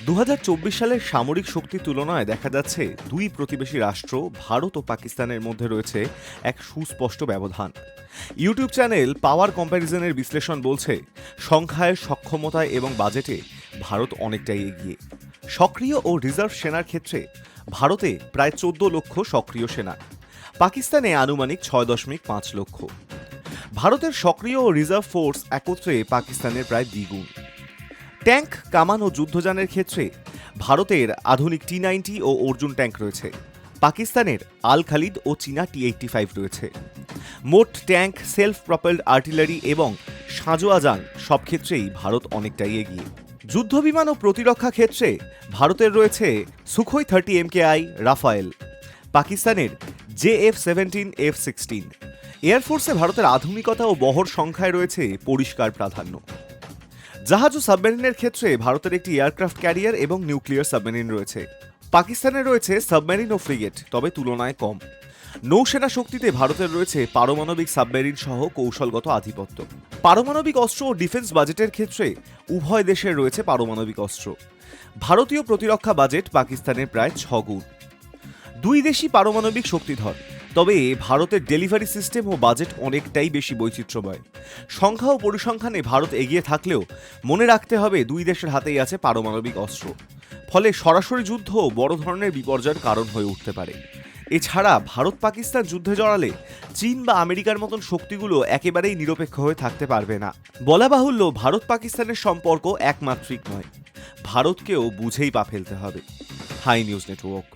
2024 সালের সামরিক শক্তির তুলনায় দেখা যাচ্ছে দুই প্রতিবেশী রাষ্ট্র ভারত ও পাকিস্তানের মধ্যে রয়েছে এক সুস্পষ্ট ব্যবধান। ইউটিউব চ্যানেল পাওয়ার কম্প্যারিজনের বিশ্লেষণ বলছে, সংখ্যায়, সক্ষমতায় এবং বাজেটে ভারত অনেকটাই এগিয়ে। সক্রিয় ও রিজার্ভ সেনার ক্ষেত্রে ভারতে প্রায় 14 লক্ষ সক্রিয় সেনা, পাকিস্তানে আনুমানিক 6.5 লক্ষ। ভারতের সক্রিয় ও রিজার্ভ ফোর্স একত্রে পাকিস্তানের প্রায় দ্বিগুণ। ট্যাঙ্ক, কামান ও যুদ্ধযানের ক্ষেত্রে ভারতের আধুনিক T-90 ও অর্জুন ট্যাঙ্ক রয়েছে, পাকিস্তানের আল খালিদ ও চীনা T-85 রয়েছে। মোট ট্যাঙ্ক, সেলফ প্রপেলড আর্টিলারি এবং সাঁজোয়া সব ক্ষেত্রেই ভারত অনেকটাই এগিয়ে। যুদ্ধবিমান ও প্রতিরক্ষা ক্ষেত্রে ভারতের রয়েছে সুখোই 30 MKI রাফায়েল, পাকিস্তানের JF-17 F-16। এয়ারফোর্সে ভারতের আধুনিকতা ও বহর সংখ্যায় রয়েছে পরিষ্কার প্রাধান্য। জাহাজ ও সাবমেরিনের ক্ষেত্রে ভারতের একটি এয়ারক্রাফট ক্যারিয়ার এবং নিউক্লিয়ার সাবমেরিন রয়েছে, পাকিস্তানের রয়েছে সাবমেরিন ও ফ্রিগেট, তবে তুলনায় কম। নৌসেনা শক্তিতে ভারতের রয়েছে পারমাণবিক সাবমেরিন সহ কৌশলগত আধিপত্য। পারমাণবিক অস্ত্র ও ডিফেন্স বাজেটের ক্ষেত্রে উভয় দেশের রয়েছে পারমাণবিক অস্ত্র। ভারতীয় প্রতিরক্ষা বাজেট পাকিস্তানের প্রায় 6 গুণ। দুই দেশই পারমাণবিক শক্তিধর, তবে ভারতের ডেলিভারি সিস্টেম ও বাজেট অনেকটাই বেশি বৈচিত্র্যময়। সংখ্যা ও পরিসংখ্যানে ভারত এগিয়ে থাকলেও মনে রাখতে হবে দুই দেশের হাতেই আছে পারমাণবিক অস্ত্র, ফলে সরাসরি যুদ্ধ বড় ধরনের বিপর্যয়ের কারণ হয়ে উঠতে পারে। এছাড়া ভারত পাকিস্তান যুদ্ধে জড়ালে চীন বা আমেরিকার মতন শক্তিগুলো একেবারেই নিরপেক্ষ হয়ে থাকতে পারবে না। বলা বাহুল্য, ভারত পাকিস্তানের সম্পর্ক একমাত্রিক নয়, ভারতকেও বুঝেই পা ফেলতে হবে। Hi news network.